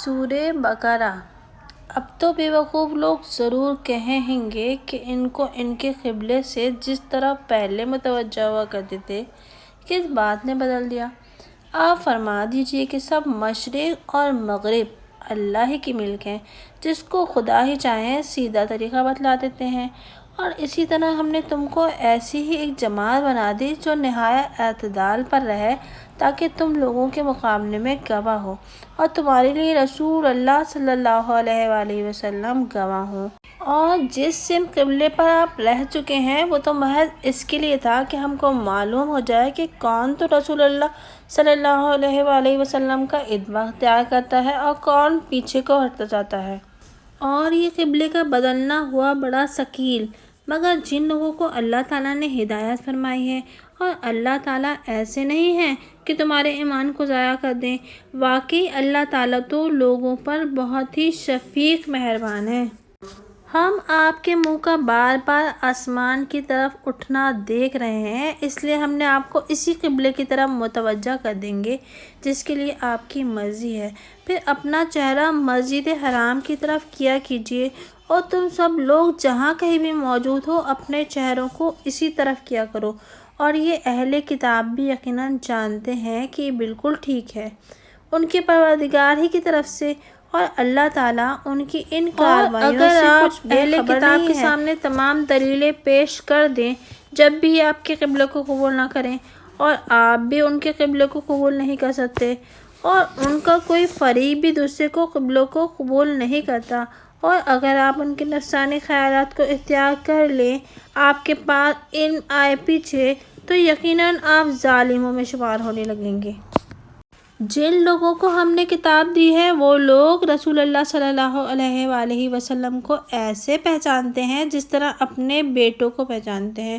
سورہ بقرہ۔ اب تو بیوقوف لوگ ضرور کہیں گے کہ ان کو ان کے قبلے سے جس طرح پہلے متوجہ ہوا کرتے تھے کس بات نے بدل دیا۔ آپ فرما دیجئے کہ سب مشرق اور مغرب اللہ ہی کی ملک ہیں، جس کو خدا ہی چاہیں سیدھا طریقہ بتلا دیتے ہیں، اور اسی طرح ہم نے تم کو ایسی ہی ایک جماعت بنا دی جو نہایت اعتدال پر رہے تاکہ تم لوگوں کے مقابلے میں گواہ ہو اور تمہارے لیے رسول اللہ صلی اللہ علیہ وآلہ وسلم گواہ ہوں۔ اور جس سمت قبلے پر آپ رہ چکے ہیں وہ تو محض اس کے لیے تھا کہ ہم کو معلوم ہو جائے کہ کون تو رسول اللہ صلی اللہ علیہ وآلہ وسلم کا اتباع اختیار کرتا ہے اور کون پیچھے کو ہٹتا جاتا ہے۔ اور یہ قبلے کا بدلنا ہوا بڑا ثقیل، مگر جن لوگوں کو اللہ تعالیٰ نے ہدایت فرمائی ہے، اور اللہ تعالیٰ ایسے نہیں ہیں کہ تمہارے ایمان کو ضائع کر دیں۔ واقعی اللہ تعالیٰ تو لوگوں پر بہت ہی شفیق مہربان ہے۔ ہم آپ کے منہ کا بار بار آسمان کی طرف اٹھنا دیکھ رہے ہیں، اس لیے ہم نے آپ کو اسی قبلے کی طرف متوجہ کر دیں گے جس کے لیے آپ کی مرضی ہے۔ پھر اپنا چہرہ مسجد حرام کی طرف کیا کیجیے، اور تم سب لوگ جہاں کہیں بھی موجود ہو اپنے چہروں کو اسی طرف کیا کرو، اور یہ اہل کتاب بھی یقیناً جانتے ہیں کہ یہ بالکل ٹھیک ہے ان کے پروردگار ہی کی طرف سے، اور اللہ تعالیٰ ان کی ان کارروائیوں سے کچھ اہل کتاب کے سامنے تمام دلیلیں پیش کر دیں جب بھی آپ کے قبلے کو قبول نہ کریں، اور آپ بھی ان کے قبلے کو قبول نہیں کر سکتے، اور ان کا کوئی فریق بھی دوسرے کو قبلوں کو قبول نہیں کرتا، اور اگر آپ ان کے نفسانی خیالات کو اختیار کر لیں آپ کے پاس علم آئے پیچھے، تو یقیناً آپ ظالموں میں شمار ہونے لگیں گے۔ جن لوگوں کو ہم نے کتاب دی ہے وہ لوگ رسول اللہ صلی اللہ علیہ وآلہ وسلم کو ایسے پہچانتے ہیں جس طرح اپنے بیٹوں کو پہچانتے ہیں،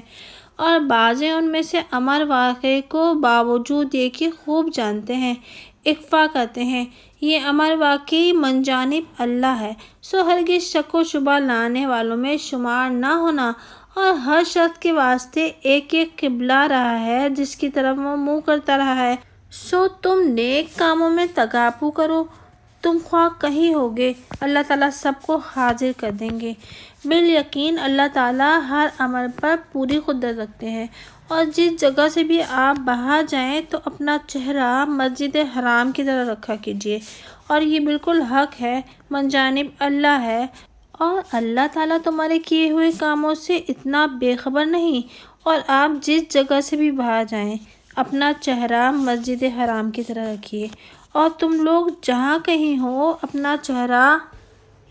اور بعض ان میں سے امر واقعے کو باوجود یہ کہ خوب جانتے ہیں اخفا کرتے ہیں۔ یہ امر واقعی من جانب اللہ ہے، سو ہرگز شک و شبہ لانے والوں میں شمار نہ ہونا، اور ہر شخص کے واسطے ایک ایک قبلہ رہا ہے جس کی طرف وہ منہ کرتا رہا ہے۔ سو تم نیک کاموں میں تگاپو کرو، تم خواہ کہیں ہوگے اللہ تعالیٰ سب کو حاضر کر دیں گے۔ بالیقین اللہ تعالیٰ ہر امر پر پوری قدرت رکھتے ہیں، اور جس جگہ سے بھی آپ باہر جائیں تو اپنا چہرہ مسجد حرام کی طرف رکھا کیجیے، اور یہ بالکل حق ہے، من جانب اللہ ہے، اور اللہ تعالیٰ تمہارے کیے ہوئے کاموں سے اتنا بے خبر نہیں۔ اور آپ جس جگہ سے بھی باہر جائیں اپنا چہرہ مسجد حرام کی طرف رکھیے، اور تم لوگ جہاں کہیں ہو اپنا چہرہ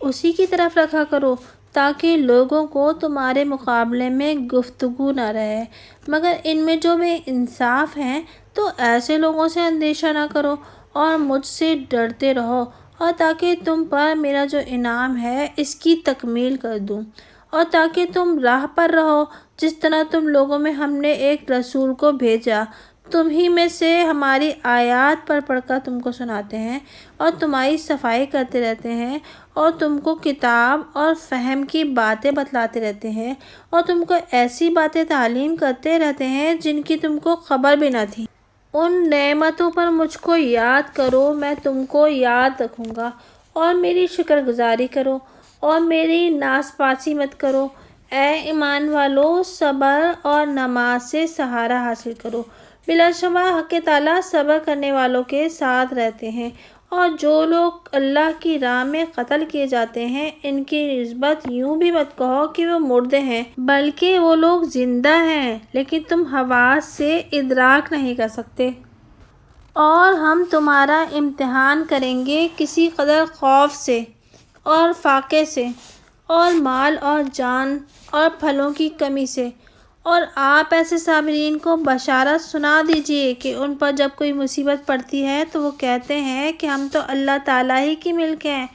اسی کی طرف رکھا کرو تاکہ لوگوں کو تمہارے مقابلے میں گفتگو نہ رہے، مگر ان میں جو بے انصاف ہیں تو ایسے لوگوں سے اندیشہ نہ کرو اور مجھ سے ڈرتے رہو، اور تاکہ تم پر میرا جو انعام ہے اس کی تکمیل کر دوں، اور تاکہ تم راہ پر رہو جس طرح تم لوگوں میں ہم نے ایک رسول کو بھیجا، تم ہی میں سے ہماری آیات پڑھ پڑھ کر تم کو سناتے ہیں اور تمہاری صفائی کرتے رہتے ہیں، اور تم کو کتاب اور فہم کی باتیں بتلاتے رہتے ہیں، اور تم کو ایسی باتیں تعلیم کرتے رہتے ہیں جن کی تم کو خبر بھی نہ تھی۔ ان نعمتوں پر مجھ کو یاد کرو، میں تم کو یاد رکھوں گا، اور میری شکر گزاری کرو اور میری ناسپاسی مت کرو۔ اے ایمان والو، صبر اور نماز سے سہارا حاصل کرو، بلا شبہ حق تعالیٰ صبر کرنے والوں کے ساتھ رہتے ہیں۔ اور جو لوگ اللہ کی راہ میں قتل کیے جاتے ہیں ان کی نسبت یوں بھی مت کہو کہ وہ مردے ہیں، بلکہ وہ لوگ زندہ ہیں لیکن تم حواس سے ادراک نہیں کر سکتے۔ اور ہم تمہارا امتحان کریں گے کسی قدر خوف سے اور فاقے سے اور مال اور جان اور پھلوں کی کمی سے، اور آپ ایسے صابرین کو بشارت سنا دیجئے کہ ان پر جب کوئی مصیبت پڑتی ہے تو وہ کہتے ہیں کہ ہم تو اللہ تعالیٰ ہی کی ملک ہیں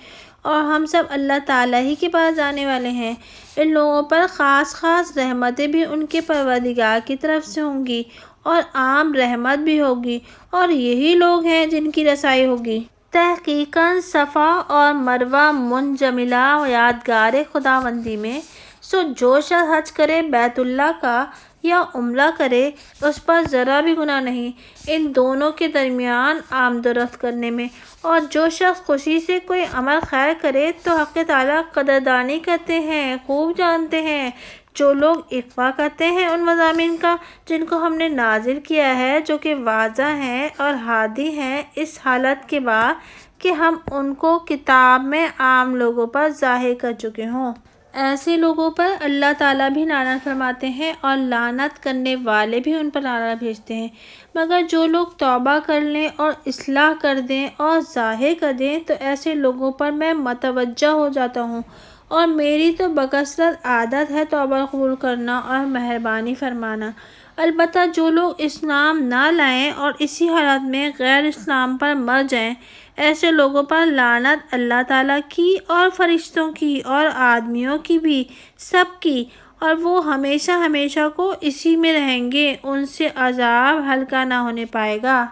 اور ہم سب اللہ تعالیٰ ہی کے پاس جانے والے ہیں۔ ان لوگوں پر خاص خاص رحمتیں بھی ان کے پروردگار کی طرف سے ہوں گی، اور عام رحمت بھی ہوگی، اور یہی لوگ ہیں جن کی رسائی ہوگی۔ تحقیقاً صفا اور مروہ منجملہ و یادگار خداوندی میں، سو جو شخص حج کرے بیت اللہ کا یا عمرہ کرے اس پر ذرا بھی گناہ نہیں ان دونوں کے درمیان آمد و رفت کرنے میں۔ اور جو شخص خوشی سے کوئی عمل خیر کرے تو حق تعالیٰ قدردانی کرتے ہیں، خوب جانتے ہیں۔ جو لوگ اغوا کرتے ہیں ان مضامین کا جن کو ہم نے نازل کیا ہے، جو کہ واضح ہیں اور ہادی ہیں، اس حالت کے بعد کہ ہم ان کو کتاب میں عام لوگوں پر ظاہر کر چکے ہوں۔ ایسے لوگوں پر اللہ تعالیٰ بھی لعنت فرماتے ہیں اور لعنت کرنے والے بھی ان پر لعنت بھیجتے ہیں۔ مگر جو لوگ توبہ کر لیں اور اصلاح کر دیں اور ظاہر کر دیں تو ایسے لوگوں پر میں متوجہ ہو جاتا ہوں، اور میری تو بکثرت عادت ہے توبہ قبول کرنا اور مہربانی فرمانا۔ البتہ جو لوگ اسلام نہ لائیں اور اسی حالت میں غیر اسلام پر مر جائیں، ایسے لوگوں پر لعنت اللہ تعالیٰ کی اور فرشتوں کی اور آدمیوں کی بھی، سب کی، اور وہ ہمیشہ ہمیشہ کو اسی میں رہیں گے۔ ان سے عذاب ہلکا نہ ہونے پائے گا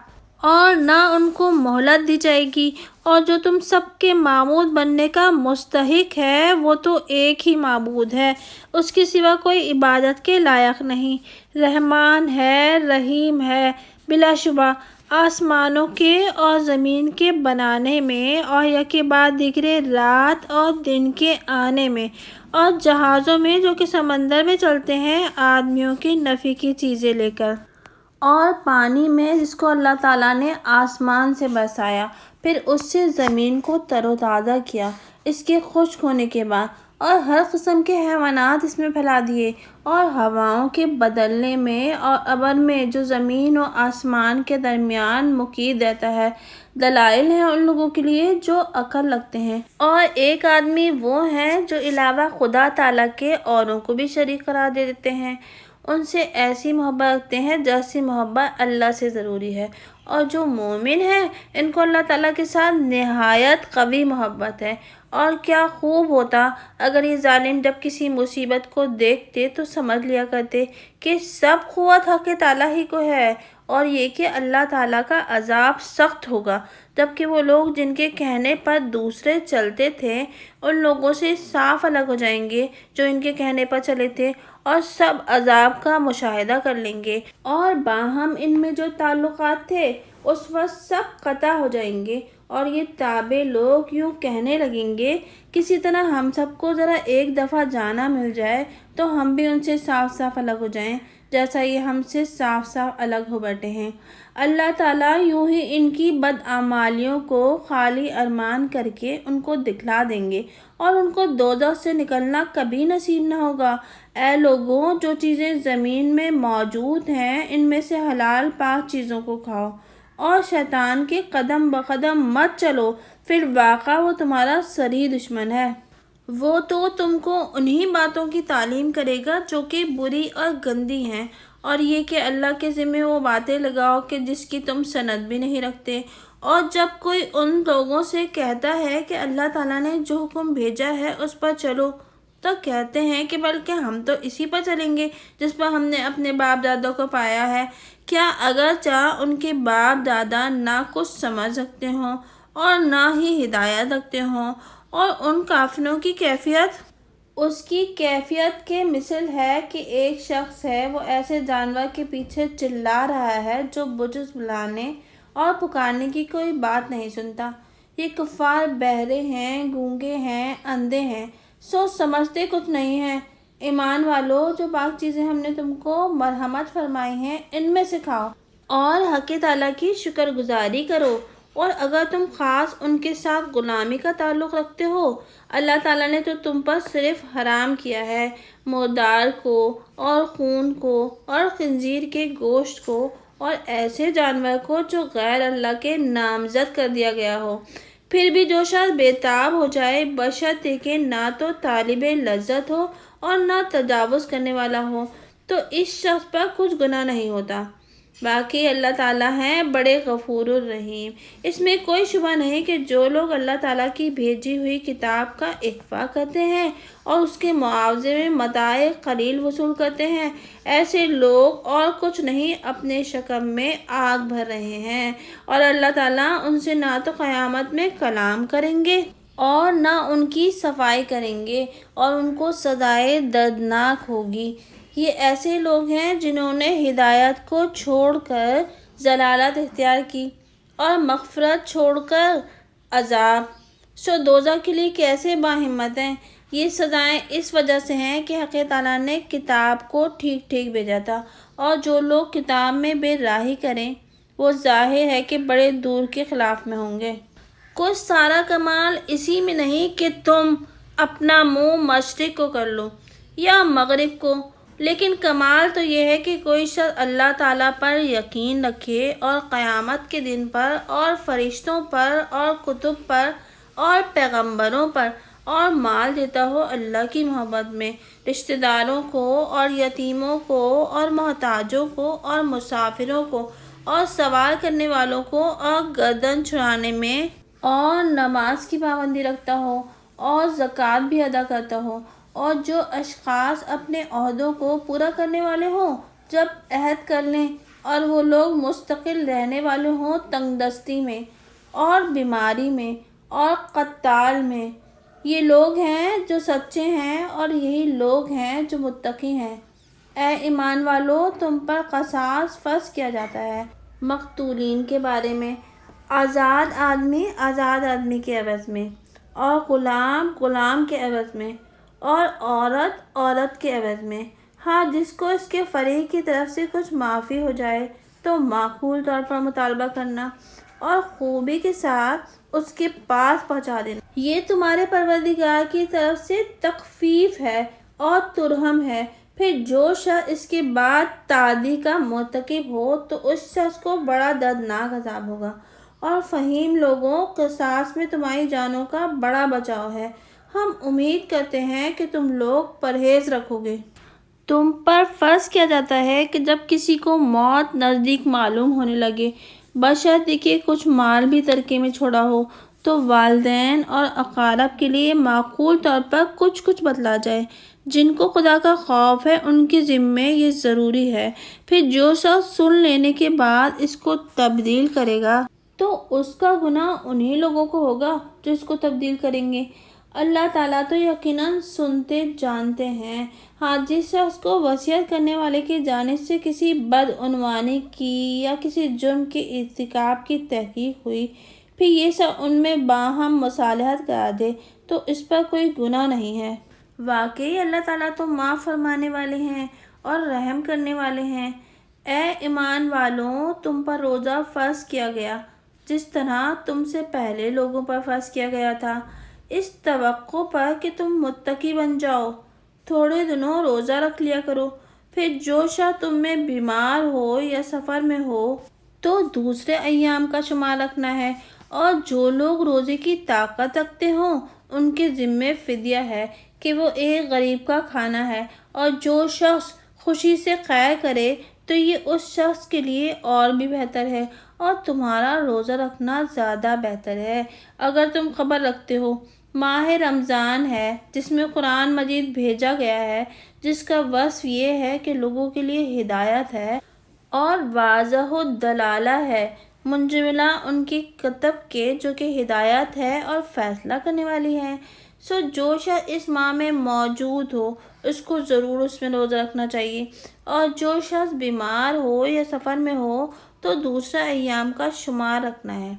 اور نہ ان کو مہلت دی جائے گی۔ اور جو تم سب کے معبود بننے کا مستحق ہے وہ تو ایک ہی معبود ہے، اس کے سوا کوئی عبادت کے لائق نہیں۔ رحمان ہے، رحیم ہے۔ بلا شبہ آسمانوں کے اور زمین کے بنانے میں اور یکے بعد دیگرے رات اور دن کے آنے میں، اور جہازوں میں جو کہ سمندر میں چلتے ہیں آدمیوں کے نفع کی چیزیں لے کر، اور پانی میں جس کو اللہ تعالیٰ نے آسمان سے برسایا، پھر اس سے زمین کو تر و تازہ کیا اس کے خشک ہونے کے بعد، اور ہر قسم کے حیوانات اس میں پھیلا دیے، اور ہواؤں کے بدلنے میں اور ابر میں جو زمین و آسمان کے درمیان مقید رہتا ہے، دلائل ہیں ان لوگوں کے لیے جو عقل رکھتے ہیں۔ اور ایک آدمی وہ ہیں جو علاوہ خدا تعالیٰ کے اوروں کو بھی شریک قرار دے دیتے ہیں، ان سے ایسی محبت رکھتے ہیں جیسی محبت اللہ سے ضروری ہے۔ اور جو مومن ہیں ان کو اللہ تعالیٰ کے ساتھ نہایت قوی محبت ہے۔ اور کیا خوب ہوتا اگر یہ ظالم جب کسی مصیبت کو دیکھتے تو سمجھ لیا کرتے کہ سب قوت حق تعالیٰ ہی کو ہے، اور یہ کہ اللہ تعالیٰ کا عذاب سخت ہوگا، جبکہ وہ لوگ جن کے کہنے پر دوسرے چلتے تھے ان لوگوں سے صاف الگ ہو جائیں گے جو ان کے کہنے پر چلے تھے، اور سب عذاب کا مشاہدہ کر لیں گے، اور باہم ان میں جو تعلقات تھے اس وقت سب قطع ہو جائیں گے، اور یہ تابع لوگ یوں کہنے لگیں گے کسی طرح ہم سب کو ذرا ایک دفعہ جانا مل جائے تو ہم بھی ان سے صاف صاف الگ ہو جائیں جیسا یہ ہم سے صاف صاف الگ ہو بیٹھے ہیں۔ اللہ تعالیٰ یوں ہی ان کی بدعمالیوں کو خالی ارمان کر کے ان کو دکھلا دیں گے، اور ان کو دوزخ سے نکلنا کبھی نصیب نہ ہوگا۔ اے لوگوں، جو چیزیں زمین میں موجود ہیں ان میں سے حلال پاک چیزوں کو کھاؤ، اور شیطان کے قدم بقدم مت چلو، پھر واقع وہ تمہارا سری دشمن ہے۔ وہ تو تم کو انہی باتوں کی تعلیم کرے گا جو کہ بری اور گندی ہیں، اور یہ کہ اللہ کے ذمہ وہ باتیں لگاؤ کہ جس کی تم سند بھی نہیں رکھتے۔ اور جب کوئی ان لوگوں سے کہتا ہے کہ اللہ تعالیٰ نے جو حکم بھیجا ہے اس پر چلو، تو کہتے ہیں کہ بلکہ ہم تو اسی پر چلیں گے جس پر ہم نے اپنے باپ دادوں کو پایا ہے۔ کیا اگرچہ ان کے باپ دادا نہ کچھ سمجھ رکھتے ہوں اور نہ ہی ہدایت رکھتے ہوں، اور ان کافروں کی کیفیت اس کی کیفیت کے مثل ہے کہ ایک شخص ہے وہ ایسے جانور کے پیچھے چلا رہا ہے جو بجز بلانے اور پکارنے کی کوئی بات نہیں سنتا۔ یہ کفار بہرے ہیں، گونگے ہیں، اندھے ہیں، سو سمجھتے کچھ نہیں ہیں۔ ایمان والو، جو پاک چیزیں ہم نے تم کو مرحمت فرمائی ہیں ان میں سے کھاؤ، اور حق تعالیٰ کی شکر گزاری کرو۔ اور اگر تم خاص ان کے ساتھ غلامی کا تعلق رکھتے ہو، اللہ تعالیٰ نے تو تم پر صرف حرام کیا ہے مردار کو اور خون کو اور خنزیر کے گوشت کو اور ایسے جانور کو جو غیر اللہ کے نامزد کر دیا گیا ہو۔ پھر بھی جو شخص بےتاب ہو جائے بشرطے کہ نہ تو طالب لذت ہو اور نہ تجاوز کرنے والا ہو، تو اس شخص پر کچھ گناہ نہیں ہوتا۔ باقی اللہ تعالیٰ ہیں بڑے غفور الرحیم۔ اس میں کوئی شبہ نہیں کہ جو لوگ اللہ تعالیٰ کی بھیجی ہوئی کتاب کا اخفا کرتے ہیں اور اس کے معاوضے میں متاع قلیل وصول کرتے ہیں، ایسے لوگ اور کچھ نہیں اپنے شکم میں آگ بھر رہے ہیں، اور اللہ تعالیٰ ان سے نہ تو قیامت میں کلام کریں گے اور نہ ان کی صفائی کریں گے، اور ان کو سزائے دردناک ہوگی۔ یہ ایسے لوگ ہیں جنہوں نے ہدایت کو چھوڑ کر ضلالت اختیار کی اور مغفرت چھوڑ کر عذاب، سو دوزخ کے لیے کیسے باہمت ہیں۔ یہ سزائیں اس وجہ سے ہیں کہ حق تعالیٰ نے کتاب کو ٹھیک ٹھیک بھیجا تھا، اور جو لوگ کتاب میں بے راہی کریں وہ ظاہر ہے کہ بڑے دور کے خلاف میں ہوں گے۔ کچھ سارا کمال اسی میں نہیں کہ تم اپنا منہ مشرق کو کر لو یا مغرب کو، لیکن کمال تو یہ ہے کہ کوئی شخص اللہ تعالیٰ پر یقین رکھے اور قیامت کے دن پر اور فرشتوں پر اور کتب پر اور پیغمبروں پر، اور مال دیتا ہو اللہ کی محبت میں، رشتہ داروں کو اور یتیموں کو اور محتاجوں کو اور مسافروں کو اور سوال کرنے والوں کو اور گردن چھڑانے میں، اور نماز کی پابندی رکھتا ہو اور زکوٰۃ بھی ادا کرتا ہو، اور جو اشخاص اپنے عہدوں کو پورا کرنے والے ہوں جب عہد کر لیں، اور وہ لوگ مستقل رہنے والے ہوں تنگ دستی میں اور بیماری میں اور قتال میں، یہ لوگ ہیں جو سچے ہیں اور یہی لوگ ہیں جو متقی ہیں۔ اے ایمان والو، تم پر قصاص فرض کیا جاتا ہے مقتولین کے بارے میں، آزاد آدمی کے عوض میں، اور غلام کے عوض میں، اور عورت کے عوض میں۔ ہاں، جس کو اس کے فریق کی طرف سے کچھ معافی ہو جائے تو معقول طور پر مطالبہ کرنا اور خوبی کے ساتھ اس کے پاس پہنچا دینا، یہ تمہارے پروردگار کی طرف سے تخفیف ہے اور ترحم ہے۔ پھر جو شخص اس کے بعد تعدی کا مرتکب ہو تو اس شخص کو بڑا دردناک عذاب ہوگا۔ اور فہیم لوگوں، قصاص میں تمہاری جانوں کا بڑا بچاؤ ہے۔ ہم امید کرتے ہیں کہ تم لوگ پرہیز رکھو گے۔ تم پر فرض کیا جاتا ہے کہ جب کسی کو موت نزدیک معلوم ہونے لگے، بشرطیکہ کہ کچھ مال بھی ترکے میں چھوڑا ہو، تو والدین اور اقارب کے لیے معقول طور پر کچھ بتلا جائے۔ جن کو خدا کا خوف ہے ان کے ذمے یہ ضروری ہے۔ پھر جو شخص سن لینے کے بعد اس کو تبدیل کرے گا تو اس کا گناہ انہی لوگوں کو ہوگا جو اس کو تبدیل کریں گے۔ اللہ تعالیٰ تو یقیناً سنتے جانتے ہیں۔ ہاں، جس شخص کو وصیت کرنے والے کی جانب سے کسی بدعنوانی کی یا کسی جرم کے ارتکاب کی تحقیق ہوئی، پھر یہ سب ان میں باہم مصالحت کرا دے تو اس پر کوئی گناہ نہیں ہے۔ واقعی اللہ تعالیٰ تو معاف فرمانے والے ہیں اور رحم کرنے والے ہیں۔ اے ایمان والوں، تم پر روزہ فرض کیا گیا جس طرح تم سے پہلے لوگوں پر فرض کیا گیا تھا، اس توقع پر کہ تم متقی بن جاؤ۔ تھوڑے دنوں روزہ رکھ لیا کرو، پھر جو شخص تم میں بیمار ہو یا سفر میں ہو تو دوسرے ایام کا شمار رکھنا ہے، اور جو لوگ روزے کی طاقت رکھتے ہوں ان کے ذمے فدیہ ہے کہ وہ ایک غریب کا کھانا ہے، اور جو شخص خوشی سے خیر کرے تو یہ اس شخص کے لیے اور بھی بہتر ہے، اور تمہارا روزہ رکھنا زیادہ بہتر ہے اگر تم خبر رکھتے ہو۔ ماہ رمضان ہے جس میں قرآن مجید بھیجا گیا ہے، جس کا وصف یہ ہے کہ لوگوں کے لیے ہدایت ہے اور واضح دلالہ ہے، منجملہ ان کی کتب کے جو کہ ہدایت ہے اور فیصلہ کرنے والی ہے۔ سو جو شخص اس ماہ میں موجود ہو اس کو ضرور اس میں روزہ رکھنا چاہیے، اور جو شخص بیمار ہو یا سفر میں ہو تو دوسرا ایام کا شمار رکھنا ہے۔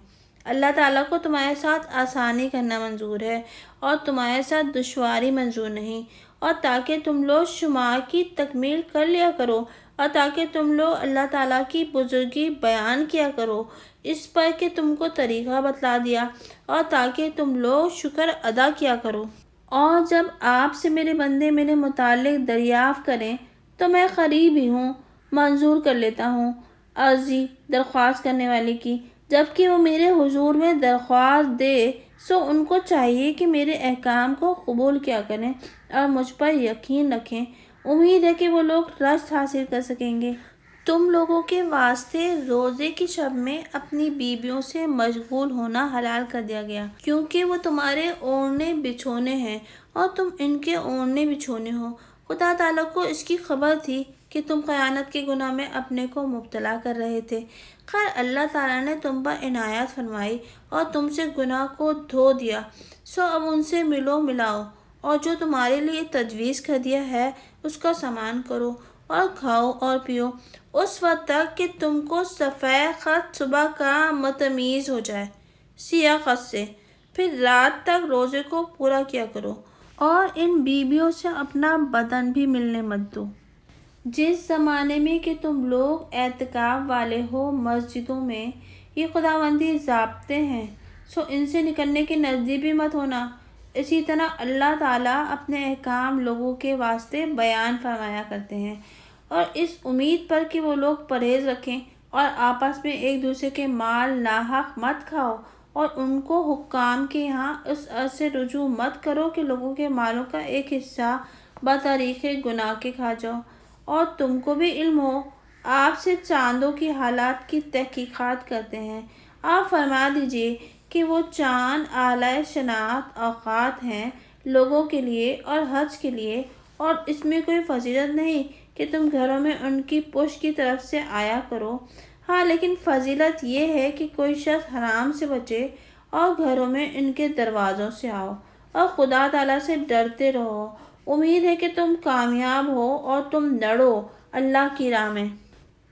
اللہ تعالیٰ کو تمہارے ساتھ آسانی کرنا منظور ہے اور تمہارے ساتھ دشواری منظور نہیں، اور تاکہ تم لوگ شمار کی تکمیل کر لیا کرو، اور تاکہ تم لوگ اللہ تعالیٰ کی بزرگی بیان کیا کرو اس پر کہ تم کو طریقہ بتلا دیا، اور تاکہ تم لوگ شکر ادا کیا کرو۔ اور جب آپ سے میرے بندے میرے متعلق دریافت کریں تو میں قریب ہی ہوں، منظور کر لیتا ہوں عرضی درخواست کرنے والے کی، جبکہ وہ میرے حضور میں درخواست دے۔ سو ان کو چاہیے کہ میرے احکام کو قبول کیا کریں اور مجھ پر یقین رکھیں۔ امید ہے کہ وہ لوگ رشد حاصل کر سکیں گے۔ تم لوگوں کے واسطے روزے کی شب میں اپنی بیویوں سے مشغول ہونا حلال کر دیا گیا، کیونکہ وہ تمہارے اوڑھنے بچھونے ہیں اور تم ان کے اوڑھنے بچھونے ہو۔ خدا تعالیٰ کو اس کی خبر تھی کہ تم خیانت کے گناہ میں اپنے کو مبتلا کر رہے تھے۔ خیر، اللہ تعالیٰ نے تم پر عنایت فرمائی اور تم سے گناہ کو دھو دیا، سو اب ان سے ملاؤ اور جو تمہارے لیے تجویز کر دیا ہے اس کا سامان کرو اور کھاؤ اور پیو اس وقت تک کہ تم کو سفید خط صبح کا متمیز ہو جائے سیاہ خط سے، پھر رات تک روزے کو پورا کیا کرو اور ان بیویوں سے اپنا بدن بھی ملنے مت دو۔ جس زمانے میں کہ تم لوگ اعتکاف والے ہو مسجدوں میں، یہ خداوندی ضابطے ہیں، سو ان سے نکلنے کے نزدیک بھی مت ہونا۔ اسی طرح اللہ تعالیٰ اپنے احکام لوگوں کے واسطے بیان فرمایا کرتے ہیں، اور اس امید پر کہ وہ لوگ پرہیز رکھیں اور آپس میں ایک دوسرے کے مال ناحق مت کھاؤ، اور ان کو حکام کے یہاں اس عرض سے رجوع مت کرو کہ لوگوں کے مالوں کا ایک حصہ بطریق گناہ کے کھا جاؤ۔ اور تم کو بھی علم ہو، آپ سے چاندوں کی حالات کی تحقیقات کرتے ہیں، آپ فرما دیجئے کہ وہ چاند اعلیٰ شناخت اوقات ہیں لوگوں کے لیے اور حج کے لیے، اور اس میں کوئی فضیلت نہیں کہ تم گھروں میں ان کی پشت کی طرف سے آیا کرو۔ ہاں لیکن فضیلت یہ ہے کہ کوئی شخص حرام سے بچے اور گھروں میں ان کے دروازوں سے آؤ اور خدا تعالیٰ سے ڈرتے رہو۔ امید ہے کہ تم کامیاب ہو اور تم لڑو اللہ کی راہ میں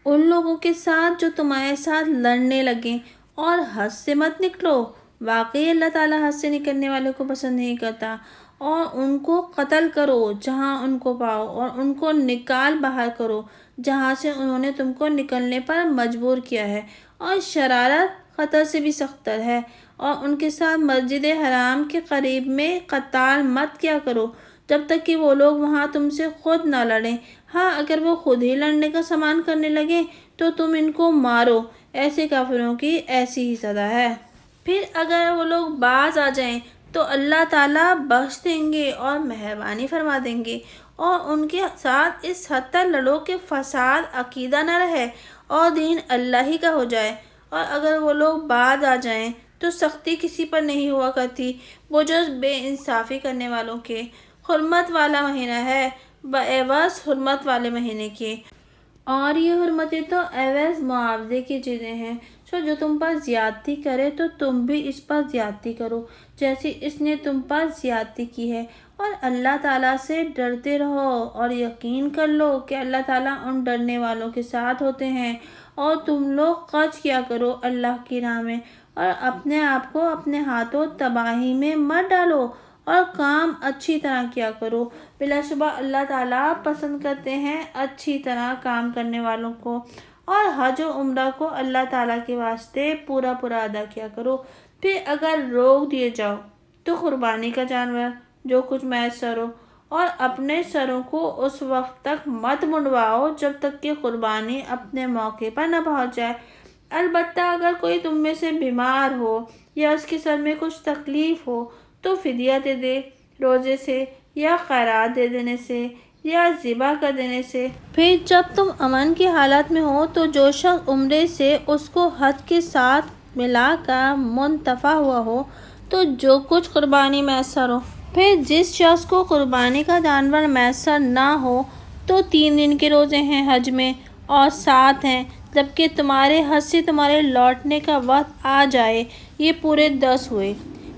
ان لوگوں کے ساتھ جو تمہارے ساتھ لڑنے لگیں، اور حد سے مت نکلو، واقعی اللہ تعالیٰ حد سے نکلنے والے کو پسند نہیں کرتا۔ اور ان کو قتل کرو جہاں ان کو پاؤ، اور ان کو نکال باہر کرو جہاں سے انہوں نے تم کو نکلنے پر مجبور کیا ہے، اور شرارت خطر سے بھی سختر ہے۔ اور ان کے ساتھ مسجد حرام کے قریب میں قتال مت کیا کرو جب تک کہ وہ لوگ وہاں تم سے خود نہ لڑیں۔ ہاں اگر وہ خود ہی لڑنے کا سامان کرنے لگیں تو تم ان کو مارو، ایسے کافروں کی ایسی ہی سزا ہے۔ پھر اگر وہ لوگ باز آ جائیں تو اللہ تعالیٰ بخش دیں گے اور مہربانی فرما دیں گے، اور ان کے ساتھ اس حد تک لڑو کہ فساد عقیدہ نہ رہے اور دین اللہ ہی کا ہو جائے۔ اور اگر وہ لوگ باز آ جائیں تو سختی کسی پر نہیں ہوا کرتی وہ جز بے انصافی کرنے والوں کے۔ حرمت والا مہینہ ہے بعوض حرمت والے مہینے کے، اور یہ حرمتیں تو عوض معاوضے کی چیزیں ہیں، سو جو تم پر زیادتی کرے تو تم بھی اس پر زیادتی کرو جیسی اس نے تم پر زیادتی کی ہے۔ اور اللہ تعالیٰ سے ڈرتے رہو اور یقین کر لو کہ اللہ تعالیٰ ان ڈرنے والوں کے ساتھ ہوتے ہیں۔ اور تم لوگ خرچ کیا کرو اللہ کی راہ میں، اور اپنے آپ کو اپنے ہاتھوں تباہی میں مت ڈالو، اور کام اچھی طرح کیا کرو، بلا شبہ اللہ تعالیٰ پسند کرتے ہیں اچھی طرح کام کرنے والوں کو۔ اور حج و عمرہ کو اللہ تعالیٰ کے واسطے پورا پورا ادا کیا کرو۔ پھر اگر روک دیے جاؤ تو قربانی کا جانور جو کچھ میسر ہو، اور اپنے سروں کو اس وقت تک مت منڈواؤ جب تک کہ قربانی اپنے موقع پر نہ پہنچ جائے۔ البتہ اگر کوئی تم میں سے بیمار ہو یا اس کے سر میں کچھ تکلیف ہو تو فدیہ دے دے، روزے سے یا خیرات دے دینے سے یا ذبح کر دینے سے۔ پھر جب تم امن کی حالت میں ہو تو جو شخص عمرے سے اس کو حج کے ساتھ ملا کر منتفع ہوا ہو تو جو کچھ قربانی میسر ہو۔ پھر جس شخص کو قربانی کا جانور میسر نہ ہو تو 3 دن کے روزے ہیں حج میں، اور 7 ہیں جبکہ تمہارے حج سے تمہارے لوٹنے کا وقت آ جائے، یہ پورے 10 ہوئے۔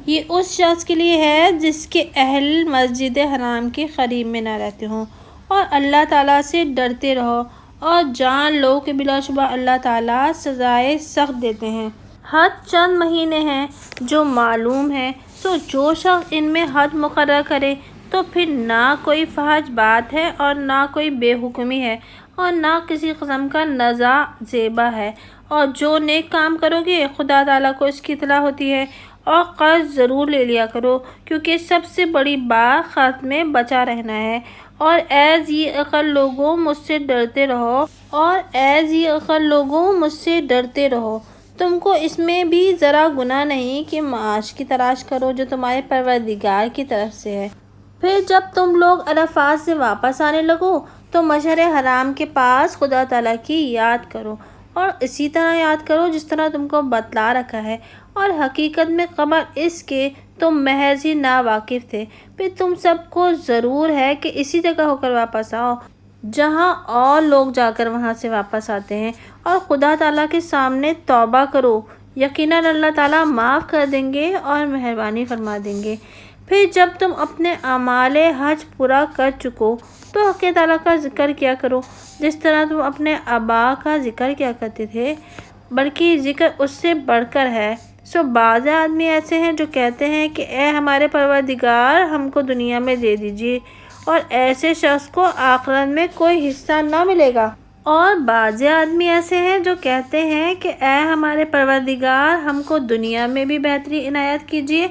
یہ اس شخص کے لیے ہے جس کے اہل مسجد حرام کے قریب میں نہ رہتے ہوں۔ اور اللہ تعالیٰ سے ڈرتے رہو اور جان لو کہ بلا شبہ اللہ تعالیٰ سزائے سخت دیتے ہیں۔ حج چند مہینے ہیں جو معلوم ہیں، سو جو شخص ان میں حد مقرر کرے تو پھر نہ کوئی فحش بات ہے اور نہ کوئی بے حکمی ہے اور نہ کسی قسم کا نزاع زیبا ہے۔ اور جو نیک کام کرو گے خدا تعالیٰ کو اس کی اطلاع ہوتی ہے۔ اور قرض ضرور لے لیا کرو کیونکہ سب سے بڑی بات قرض میں بچا رہنا ہے۔ اور اے ذی عقل لوگوں مجھ سے ڈرتے رہو، اور اے ذی عقل لوگوں مجھ سے ڈرتے رہو، تم کو اس میں بھی ذرا گناہ نہیں کہ معاش کی تلاش کرو جو تمہارے پروردگار کی طرف سے ہے۔ پھر جب تم لوگ عرفات سے واپس آنے لگو تو مشعر حرام کے پاس خدا تعالیٰ کی یاد کرو، اور اسی طرح یاد کرو جس طرح تم کو بتلا رکھا ہے، اور حقیقت میں قبل اس کے تم محض ہی ناواقف تھے۔ پھر تم سب کو ضرور ہے کہ اسی جگہ ہو کر واپس آؤ جہاں اور لوگ جا کر وہاں سے واپس آتے ہیں، اور خدا تعالیٰ کے سامنے توبہ کرو، یقیناً اللہ تعالیٰ معاف کر دیں گے اور مہربانی فرما دیں گے۔ پھر جب تم اپنے اعمال حج پورا کر چکو تو حق تعالیٰ کا ذکر کیا کرو، جس طرح تم اپنے آبا کا ذکر کیا کرتے تھے، بلکہ ذکر اس سے بڑھ کر ہے۔ بعض آدمی ایسے ہیں جو کہتے ہیں کہ اے ہمارے پروردگار، ہم کو دنیا میں دے دیجیے، اور ایسے شخص کو آخرت میں کوئی حصہ نہ ملے گا۔ اور بعض آدمی ایسے ہیں جو کہتے ہیں کہ اے ہمارے پروردگار، ہم کو دنیا میں بھی بہتری عنایت کیجیے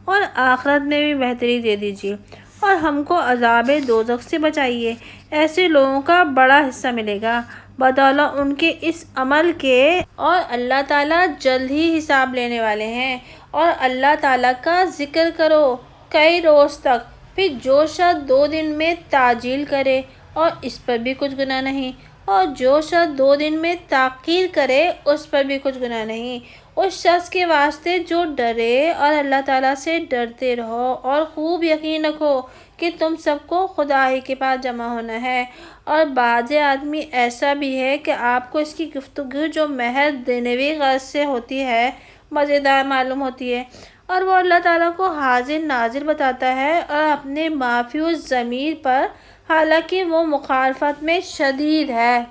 اور آخرت میں بھی بہتری دے دیجیے، اور ہم کو عذاب دوزخ سے بچائیے۔ ایسے لوگوں کا بڑا حصہ ملے گا بدولت ان کے اس عمل کے، اور اللہ تعالیٰ جلد ہی حساب لینے والے ہیں۔ اور اللہ تعالیٰ کا ذکر کرو کئی روز تک، پھر جو شخص 2 دن میں تعجیل کرے اور اس پر بھی کچھ گناہ نہیں، اور جو شخص 2 دن میں تاخیر کرے اس پر بھی کچھ گناہ نہیں۔ اس شخص کے واسطے جو ڈرے، اور اللہ تعالیٰ سے ڈرتے رہو، اور خوب یقین رکھو کہ تم سب کو خدا ہی کے پاس جمع ہونا ہے۔ اور بعض آدمی ایسا بھی ہے کہ آپ کو اس کی گفتگو جو محض دنیوی غرض سے ہوتی ہے مزیدار معلوم ہوتی ہے، اور وہ اللہ تعالیٰ کو حاضر ناظر بتاتا ہے اور اپنے مافی الضمیر پر، حالانکہ وہ مخالفت میں شدید ہے۔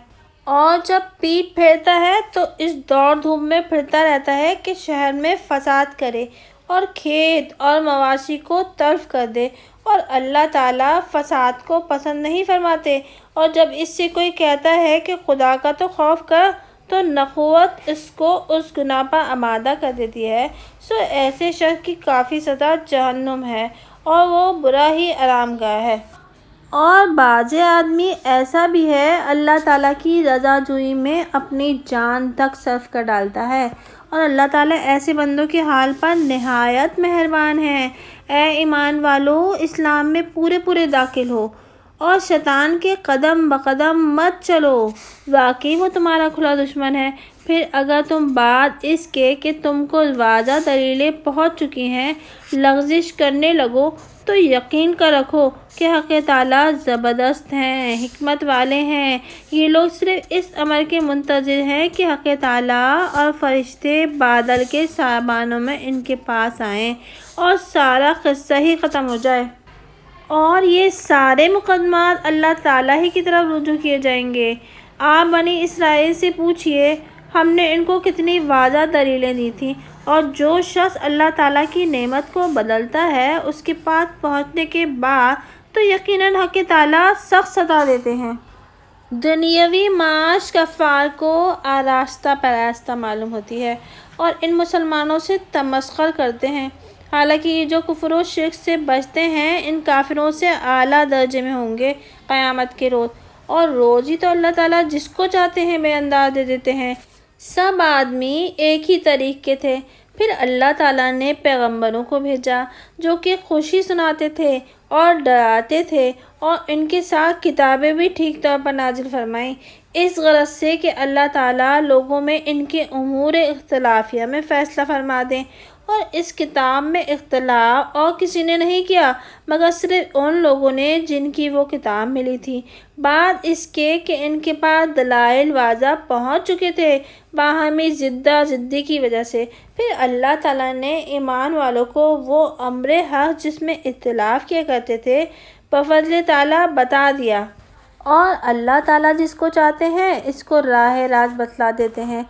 اور جب پیٹ پھیرتا ہے تو اس دوڑ دھوپ میں پھرتا رہتا ہے کہ شہر میں فساد کرے اور کھیت اور مواشی کو تلف کر دے، اور اللہ تعالیٰ فساد کو پسند نہیں فرماتے۔ اور جب اس سے کوئی کہتا ہے کہ خدا کا تو خوف کر، تو نخوت اس کو اس گناہ پر آمادہ کر دیتی ہے۔ ایسے شخص کی کافی سزا جہنم ہے، اور وہ برا ہی آرام گاہ ہے۔ اور بعض آدمی ایسا بھی ہے اللہ تعالیٰ کی رضا جوئی میں اپنی جان تک صرف کر ڈالتا ہے، اور اللہ تعالیٰ ایسے بندوں کے حال پر نہایت مہربان ہے۔ اے ایمان والو، اسلام میں پورے داخل ہو اور شیطان کے قدم بقدم مت چلو، واقعی وہ تمہارا کھلا دشمن ہے۔ پھر اگر تم بعد اس کے کہ تم کو واضح دلیلیں پہنچ چکی ہیں لغزش کرنے لگو، تو یقین کر رکھو کہ حق تعالیٰ زبردست ہیں، حکمت والے ہیں۔ یہ لوگ صرف اس امر کے منتظر ہیں کہ حق تعالیٰ اور فرشتے بادل کے سایبانوں میں ان کے پاس آئیں اور سارا قصہ ہی ختم ہو جائے، اور یہ سارے مقدمات اللہ تعالیٰ ہی کی طرف رجوع کیے جائیں گے۔ آپ بنی اسرائیل سے پوچھئے، ہم نے ان کو کتنی واضح دلیلیں دی تھیں، اور جو شخص اللہ تعالیٰ کی نعمت کو بدلتا ہے اس کے پاس پہنچنے کے بعد تو یقیناً حق تعالیٰ سخت سزا دیتے ہیں۔ دنیاوی معاش کفار کو آراستہ پراستہ معلوم ہوتی ہے، اور ان مسلمانوں سے تمسخر کرتے ہیں، حالانکہ یہ جو کفر و شرک سے بچتے ہیں ان کافروں سے اعلیٰ درجے میں ہوں گے قیامت کے روز۔ اور روزی تو اللہ تعالیٰ جس کو چاہتے ہیں بے انداز دے دیتے ہیں۔ سب آدمی ایک ہی طریق کے تھے، پھر اللہ تعالیٰ نے پیغمبروں کو بھیجا جو کہ خوشی سناتے تھے اور ڈراتے تھے، اور ان کے ساتھ کتابیں بھی ٹھیک طور پر نازل فرمائیں، اس غرض سے کہ اللہ تعالیٰ لوگوں میں ان کے امور اختلافیہ میں فیصلہ فرما دیں۔ اور اس کتاب میں اختلاف اور کسی نے نہیں کیا مگر صرف ان لوگوں نے جن کی وہ کتاب ملی تھی، بعد اس کے کہ ان کے پاس دلائل واضح پہنچ چکے تھے، باہمی زدی کی وجہ سے۔ پھر اللہ تعالیٰ نے ایمان والوں کو وہ امر حق جس میں اختلاف کیا کرتے تھے بفضل تعالیٰ بتا دیا، اور اللہ تعالیٰ جس کو چاہتے ہیں اس کو راہ راست بتلا دیتے ہیں۔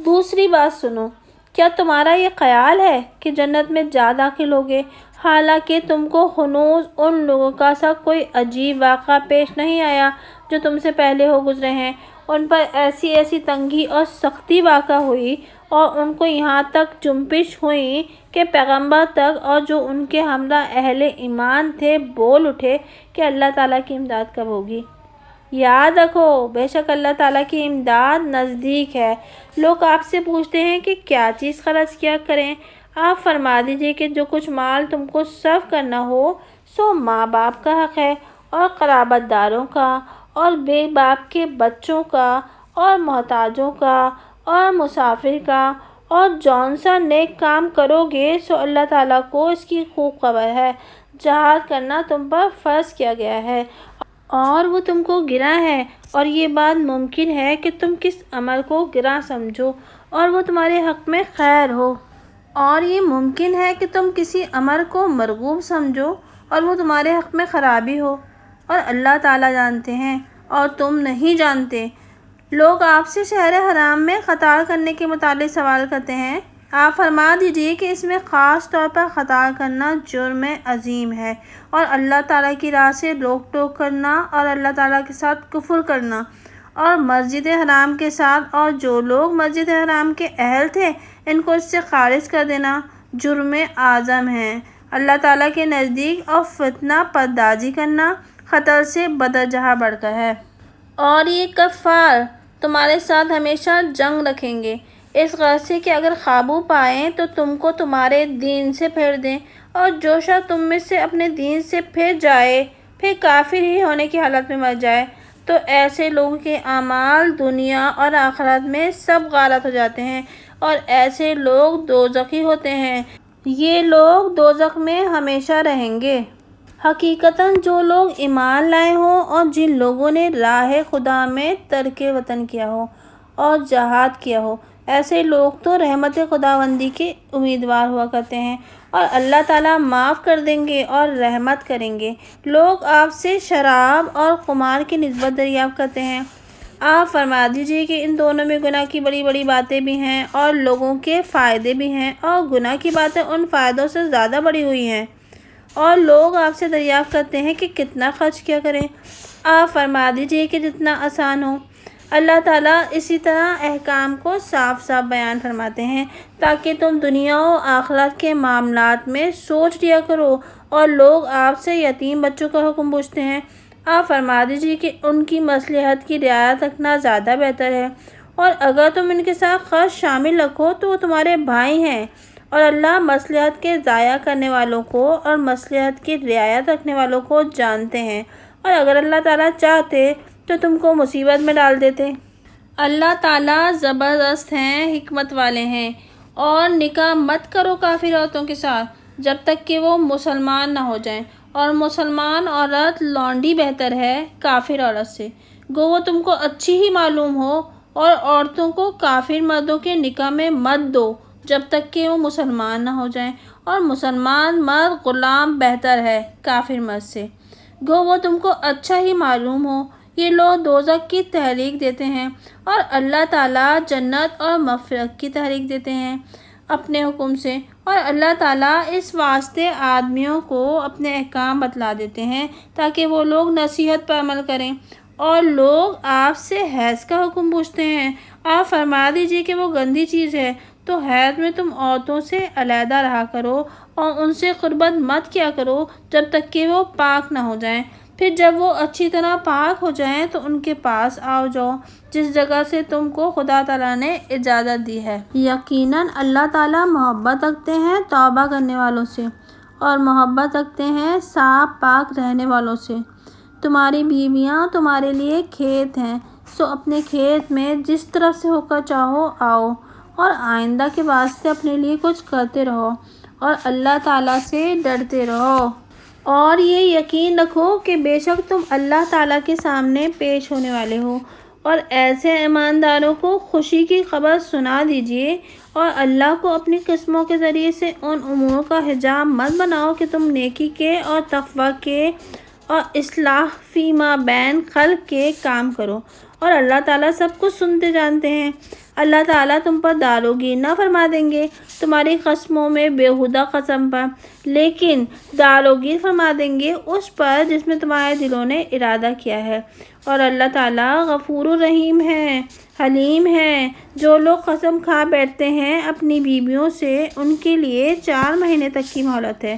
دوسری بات سنو، کیا تمہارا یہ خیال ہے کہ جنت میں جا داخل ہوگے، حالانکہ تم کو ہنوز ان لوگوں کا سا کوئی عجیب واقعہ پیش نہیں آیا جو تم سے پہلے ہو گزرے ہیں؟ ان پر ایسی تنگی اور سختی واقع ہوئی، اور ان کو یہاں تک جنبش ہوئی کہ پیغمبر تک اور جو ان کے ہمراہ اہل ایمان تھے بول اٹھے کہ اللہ تعالیٰ کی امداد کب ہوگی۔ یاد رکھو، بے شک اللہ تعالیٰ کی امداد نزدیک ہے۔ لوگ آپ سے پوچھتے ہیں کہ کیا چیز خرچ کیا کریں، آپ فرما دیجئے کہ جو کچھ مال تم کو صرف کرنا ہو سو ماں باپ کا حق ہے، اور قرابت داروں کا، اور بے باپ کے بچوں کا، اور محتاجوں کا، اور مسافر کا، اور جون سا نیک کام کرو گے سو اللہ تعالیٰ کو اس کی خوب خبر ہے۔ جہاد کرنا تم پر فرض کیا گیا ہے، اور وہ تم کو گراں ہے، اور یہ بات ممکن ہے کہ تم کس عمل کو گراں سمجھو، اور وہ تمہارے حق میں خیر ہو، اور یہ ممکن ہے کہ تم کسی امر کو مرغوب سمجھو اور وہ تمہارے حق میں خرابی ہو، اور اللہ تعالیٰ جانتے ہیں اور تم نہیں جانتے۔ لوگ آپ سے شہر حرام میں قتال کرنے کے متعلق سوال کرتے ہیں، آپ فرما دیجئے کہ اس میں خاص طور پر قتال کرنا جرم عظیم ہے، اور اللہ تعالیٰ کی راہ سے روک ٹوک کرنا اور اللہ تعالیٰ کے ساتھ کفر کرنا اور مسجد حرام کے ساتھ اور جو لوگ مسجد حرام کے اہل تھے ان کو اس سے خارج کر دینا جرم اعظم ہے اللہ تعالیٰ کے نزدیک، اور فتنہ پردازی کرنا خطر سے بدرجہ بڑھ کر ہے۔ اور یہ کفار تمہارے ساتھ ہمیشہ جنگ رکھیں گے، اس غرض سے کہ اگر قابو پائیں تو تم کو تمہارے دین سے پھیر دیں، اور جو شخص تم میں سے اپنے دین سے پھر جائے پھر کافر ہی ہونے کی حالت میں مر جائے تو ایسے لوگوں کے اعمال دنیا اور آخرت میں سب غارت ہو جاتے ہیں، اور ایسے لوگ دوزخی ہوتے ہیں، یہ لوگ دوزخ میں ہمیشہ رہیں گے۔ حقیقتاً جو لوگ ایمان لائے ہوں اور جن لوگوں نے راہ خدا میں ترک وطن کیا ہو اور جہاد کیا ہو، ایسے لوگ تو رحمت خداوندی کے امیدوار ہوا کرتے ہیں، اور اللہ تعالیٰ معاف کر دیں گے اور رحمت کریں گے۔ لوگ آپ سے شراب اور قمار کی نسبت دریافت کرتے ہیں، آپ فرما دیجئے کہ ان دونوں میں گناہ کی بڑی بڑی باتیں بھی ہیں اور لوگوں کے فائدے بھی ہیں، اور گناہ کی باتیں ان فائدوں سے زیادہ بڑی ہوئی ہیں، اور لوگ آپ سے دریافت کرتے ہیں کہ کتنا خرچ کیا کریں، آپ فرما دیجئے کہ جتنا آسان ہو۔ اللہ تعالیٰ اسی طرح احکام کو صاف صاف بیان فرماتے ہیں تاکہ تم دنیا و آخرت کے معاملات میں سوچ لیا کرو، اور لوگ آپ سے یتیم بچوں کا حکم پوچھتے ہیں، آپ فرما دیجئے کہ ان کی مصلحت کی رعایت رکھنا زیادہ بہتر ہے، اور اگر تم ان کے ساتھ خرچ شامل رکھو تو وہ تمہارے بھائی ہیں، اور اللہ مصلحت کے ضائع کرنے والوں کو اور مصلحت کی رعایت رکھنے والوں کو جانتے ہیں، اور اگر اللہ تعالیٰ چاہتے تو تم کو مصیبت میں ڈال دیتے۔ اللہ تعالیٰ زبردست ہیں، حکمت والے ہیں۔ اور نکاح مت کرو کافر عورتوں کے ساتھ جب تک کہ وہ مسلمان نہ ہو جائیں، اور مسلمان عورت لونڈی بہتر ہے کافر عورت سے، گو وہ تم کو اچھی ہی معلوم ہو، اور عورتوں کو کافر مردوں کے نکاح میں مت دو جب تک کہ وہ مسلمان نہ ہو جائیں، اور مسلمان مرد غلام بہتر ہے کافر مرد سے، گو وہ تم کو اچھا ہی معلوم ہو۔ یہ لوگ دوزخ کی تحریک دیتے ہیں اور اللہ تعالیٰ جنت اور مغفرت کی تحریک دیتے ہیں اپنے حکم سے، اور اللہ تعالیٰ اس واسطے آدمیوں کو اپنے احکام بتلا دیتے ہیں تاکہ وہ لوگ نصیحت پر عمل کریں۔ اور لوگ آپ سے حیض کا حکم پوچھتے ہیں، آپ فرما دیجئے کہ وہ گندی چیز ہے، تو حیض میں تم عورتوں سے علیحدہ رہا کرو اور ان سے قربت مت کیا کرو جب تک کہ وہ پاک نہ ہو جائیں، پھر جب وہ اچھی طرح پاک ہو جائیں تو ان کے پاس آؤ جاؤ جس جگہ سے تم کو خدا تعالیٰ نے اجازت دی ہے۔ یقیناً اللہ تعالیٰ محبت رکھتے ہیں توبہ کرنے والوں سے، اور محبت رکھتے ہیں صاف پاک رہنے والوں سے۔ تمہاری بیویاں تمہارے لیے کھیت ہیں، سو اپنے کھیت میں جس طرف سے ہو کر چاہو آؤ، اور آئندہ کے واسطے اپنے لیے کچھ کرتے رہو اور اللہ تعالیٰ سے ڈرتے رہو۔ اور یہ یقین رکھو کہ بے شک تم اللہ تعالیٰ کے سامنے پیش ہونے والے ہو، اور ایسے ایمانداروں کو خوشی کی خبر سنا دیجئے، اور اللہ کو اپنی قسموں کے ذریعے سے ان امور کا حجاب مت بناؤ کہ تم نیکی کے اور تقوی کے اور اصلاح فی ما بین خلق کے کام کرو، اور اللہ تعالیٰ سب کچھ سنتے جانتے ہیں۔ اللہ تعالیٰ تم پر داروغی نہ فرما دیں گے تمہاری قسموں میں بےہودہ قسم پر، لیکن داروغی فرما دیں گے اس پر جس میں تمہارے دلوں نے ارادہ کیا ہے، اور اللہ تعالیٰ غفور الرحیم ہے، حلیم ہے۔ جو لوگ قسم کھا بیٹھتے ہیں اپنی بیویوں سے ان کے لیے 4 مہینے تک کی مہلت ہے،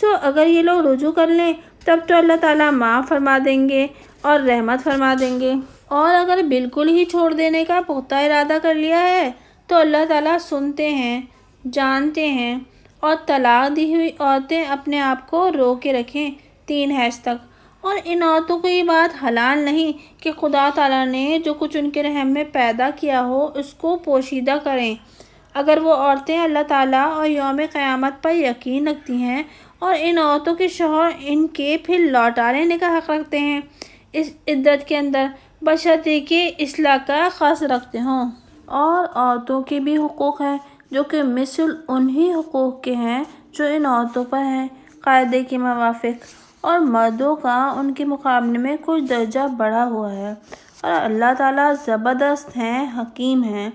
سو اگر یہ لوگ رجوع کر لیں تب تو اللہ تعالیٰ معاف فرما دیں گے اور رحمت فرما دیں گے، اور اگر بالکل ہی چھوڑ دینے کا پختہ ارادہ کر لیا ہے تو اللہ تعالیٰ سنتے ہیں، جانتے ہیں۔ اور طلاق دی ہوئی عورتیں اپنے آپ کو رو کے رکھیں 3 حیض تک، اور ان عورتوں کو یہ بات حلال نہیں کہ خدا تعالیٰ نے جو کچھ ان کے رحم میں پیدا کیا ہو اس کو پوشیدہ کریں۔ اگر وہ عورتیں اللہ تعالیٰ اور یوم قیامت پر یقین رکھتی ہیں، اور ان عورتوں کے شوہر ان کے پھر لوٹا لینے کا حق رکھتے ہیں اس عدت کے اندر، بشرطے کہ اصلاح کا قصد رکھتے ہوں۔ اور عورتوں کے بھی حقوق ہیں جو کہ مثل انہی حقوق کے ہیں جو ان عورتوں پر ہیں قاعدے کے موافق، اور مردوں کا ان کے مقابلے میں کچھ درجہ بڑھا ہوا ہے، اور اللہ تعالیٰ زبردست ہیں، حکیم ہیں۔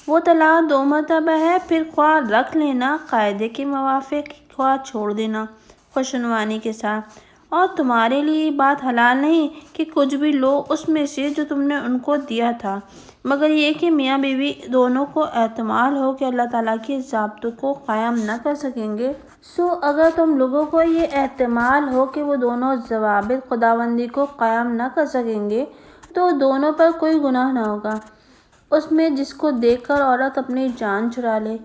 وہ طلاق 2 مرتبہ ہے، پھر خواہ رکھ لینا قاعدے کے موافق، خواہ چھوڑ دینا خوشنوانی کے ساتھ، اور تمہارے لیے یہ بات حلال نہیں کہ کچھ بھی لو اس میں سے جو تم نے ان کو دیا تھا، مگر یہ کہ میاں بیوی دونوں کو احتمال ہو کہ اللہ تعالیٰ کے ضابطوں کو قائم نہ کر سکیں گے۔ اگر تم لوگوں کو یہ احتمال ہو کہ وہ دونوں ضوابط خداوندی کو قائم نہ کر سکیں گے تو دونوں پر کوئی گناہ نہ ہوگا، اس میں جس کو دیکھ کر عورت اپنی جان چھڑا لے،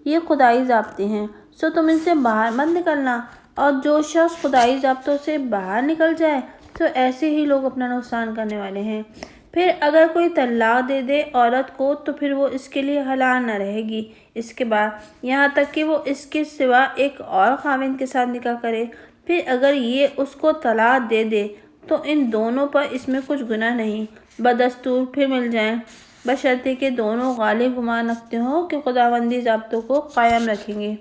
یہ خدائی ضابطے ہیں، تم ان سے باہر مت نکلنا، اور جو شخص خدائی ضابطوں سے باہر نکل جائے تو ایسے ہی لوگ اپنا نقصان کرنے والے ہیں۔ پھر اگر کوئی طلاق دے دے عورت کو تو پھر وہ اس کے لیے حلال نہ رہے گی اس کے بعد، یہاں تک کہ وہ اس کے سوا ایک اور خاوند کے ساتھ نکاح کرے۔ پھر اگر یہ اس کو طلاق دے دے تو ان دونوں پر اس میں کچھ گناہ نہیں، بدستور پھر مل جائیں، بشرطے کہ دونوں غالب گمان رکھتے ہوں کہ خداوندی ضابطوں کو قائم رکھیں گے،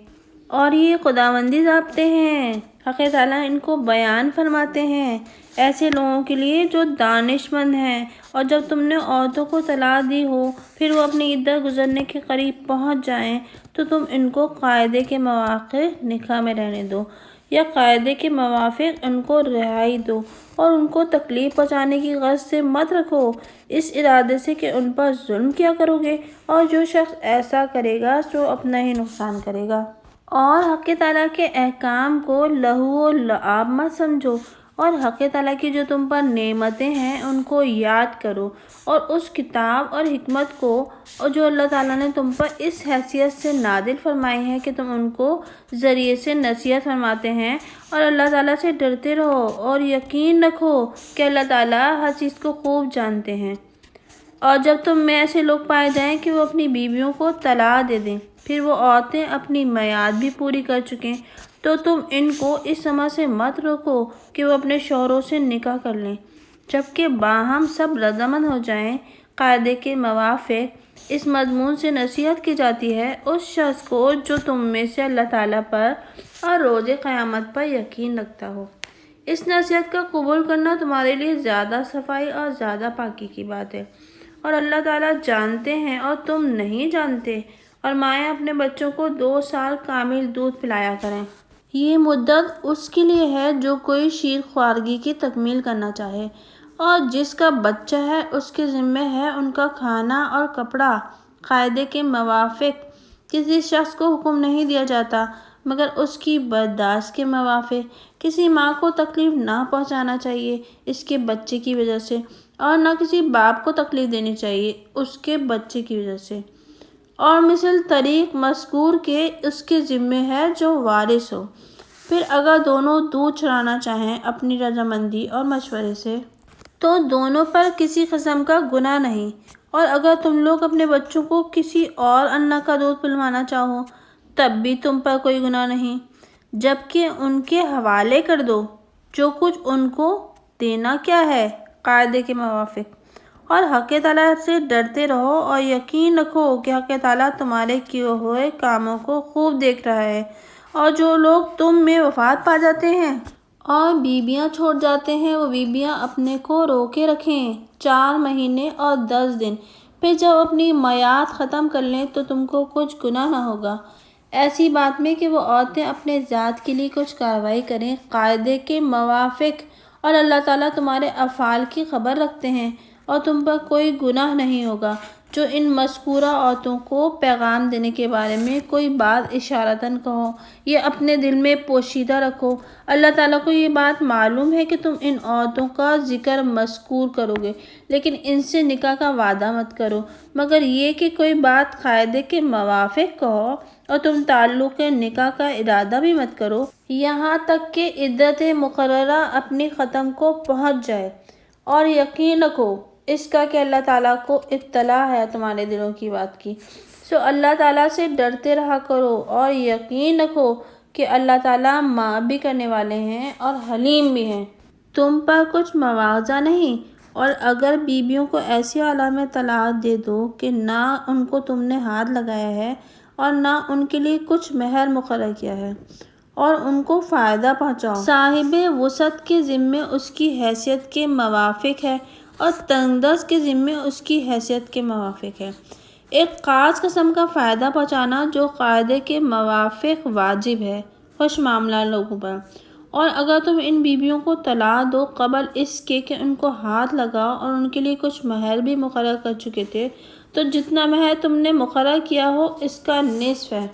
اور یہ خداوندی ضابطے ہیں، حق تعالیٰ ان کو بیان فرماتے ہیں ایسے لوگوں کے لیے جو دانش مند ہیں۔ اور جب تم نے عورتوں کو طلاق دی ہو پھر وہ اپنی عدت گزرنے کے قریب پہنچ جائیں تو تم ان کو قاعدے کے موافق نکاح میں رہنے دو، یا قاعدے کے موافق ان کو رہائی دو، اور ان کو تکلیف پہنچانے کی غرض سے مت رکھو، اس ارادے سے کہ ان پر ظلم کیا کرو گے، اور جو شخص ایسا کرے گا سو اپنا ہی نقصان کرے گا۔ اور حق تعالیٰ کے احکام کو لہو و لعب مت سمجھو، اور حق تعالیٰ کی جو تم پر نعمتیں ہیں ان کو یاد کرو، اور اس کتاب اور حکمت کو اور جو اللہ تعالیٰ نے تم پر اس حیثیت سے نازل فرمائی ہے کہ تم ان کو ذریعے سے نصیحت فرماتے ہیں، اور اللہ تعالیٰ سے ڈرتے رہو، اور یقین رکھو کہ اللہ تعالیٰ ہر چیز کو خوب جانتے ہیں۔ اور جب تم میں ایسے لوگ پائے جائیں کہ وہ اپنی بیویوں کو طلاق دے دیں، پھر وہ عورتیں اپنی میعاد بھی پوری کر چکیں، تو تم ان کو اس سمجھ سے مت روکو کہ وہ اپنے شوہروں سے نکاح کر لیں، جبکہ باہم سب رضامند ہو جائیں۔ قاعدے کے موافق اس مضمون سے نصیحت کی جاتی ہے اس شخص کو جو تم میں سے اللہ تعالیٰ پر اور روز قیامت پر یقین رکھتا ہو۔ اس نصیحت کا قبول کرنا تمہارے لیے زیادہ صفائی اور زیادہ پاکی کی بات ہے، اور اللہ تعالیٰ جانتے ہیں اور تم نہیں جانتے۔ اور مائیں اپنے بچوں کو 2 سال کامل دودھ پلایا کریں، یہ مدت اس کے لیے ہے جو کوئی شیر خوارگی کی تکمیل کرنا چاہے، اور جس کا بچہ ہے اس کے ذمہ ہے ان کا کھانا اور کپڑا۔ قاعدے کے موافق کسی شخص کو حکم نہیں دیا جاتا مگر اس کی برداشت کے موافق۔ کسی ماں کو تکلیف نہ پہنچانا چاہیے اس کے بچے کی وجہ سے، اور نہ کسی باپ کو تکلیف دینی چاہیے اس کے بچے کی وجہ سے، اور مثل طریق مذکور کے اس کے ذمہ ہے جو وارث ہو۔ پھر اگر دونوں دودھ چھڑانا چاہیں اپنی رضامندی اور مشورے سے تو دونوں پر کسی قسم کا گناہ نہیں، اور اگر تم لوگ اپنے بچوں کو کسی اور انا کا دودھ پلوانا چاہو تب بھی تم پر کوئی گناہ نہیں، جبکہ ان کے حوالے کر دو جو کچھ ان کو دینا کیا ہے قاعدے کے موافق۔ اور حق تعالیٰ سے ڈرتے رہو اور یقین رکھو کہ حق تعالیٰ تمہارے کیے ہوئے کاموں کو خوب دیکھ رہا ہے۔ اور جو لوگ تم میں وفات پا جاتے ہیں اور بیویاں چھوڑ جاتے ہیں وہ بیویاں اپنے کو روکے رکھیں 4 مہینے اور 10 دن، پھر جب اپنی میعاد ختم کر لیں تو تم کو کچھ گناہ نہ ہوگا ایسی بات میں کہ وہ عورتیں اپنے ذات کے لیے کچھ کارروائی کریں قاعدے کے موافق، اور اللہ تعالیٰ تمہارے افعال کی خبر رکھتے ہیں، اور تم پر کوئی گناہ نہیں ہوگا جو ان مذکورہ عورتوں کو پیغام دینے کے بارے میں کوئی بات اشارتاً کہو، یہ اپنے دل میں پوشیدہ رکھو۔ اللہ تعالیٰ کو یہ بات معلوم ہے کہ تم ان عورتوں کا ذکر مذکور کرو گے لیکن ان سے نکاح کا وعدہ مت کرو، مگر یہ کہ کوئی بات قاعدے کے موافق کہو، اور تم تعلق نکاح کا ارادہ بھی مت کرو یہاں تک کہ عدت مقررہ اپنی ختم کو پہنچ جائے، اور یقین رکھو اس کا کہ اللہ تعالیٰ کو اطلاع ہے تمہارے دلوں کی بات کی۔ اللہ تعالیٰ سے ڈرتے رہا کرو اور یقین رکھو کہ اللہ تعالیٰ معاف بھی کرنے والے ہیں اور حلیم بھی ہیں۔ تم پر کچھ مواخذہ نہیں اور اگر بیویوں کو ایسی علامت طلاق دے دو کہ نہ ان کو تم نے ہاتھ لگایا ہے اور نہ ان کے لیے کچھ مہر مقرر کیا ہے اور ان کو فائدہ پہنچاؤ، صاحب وسعت کے ذمے اس کی حیثیت کے موافق ہے اور تنگ دست کے ذمے اس کی حیثیت کے موافق ہے، ایک خاص قسم کا فائدہ پہنچانا جو قاعدے کے موافق واجب ہے خوش معاملہ لوگوں پر۔ اور اگر تم ان بیویوں کو طلاق دو قبل اس کے کہ ان کو ہاتھ لگاؤ اور ان کے لیے کچھ مہر بھی مقرر کر چکے تھے تو جتنا مہر تم نے مقرر کیا ہو اس کا نصف ہے،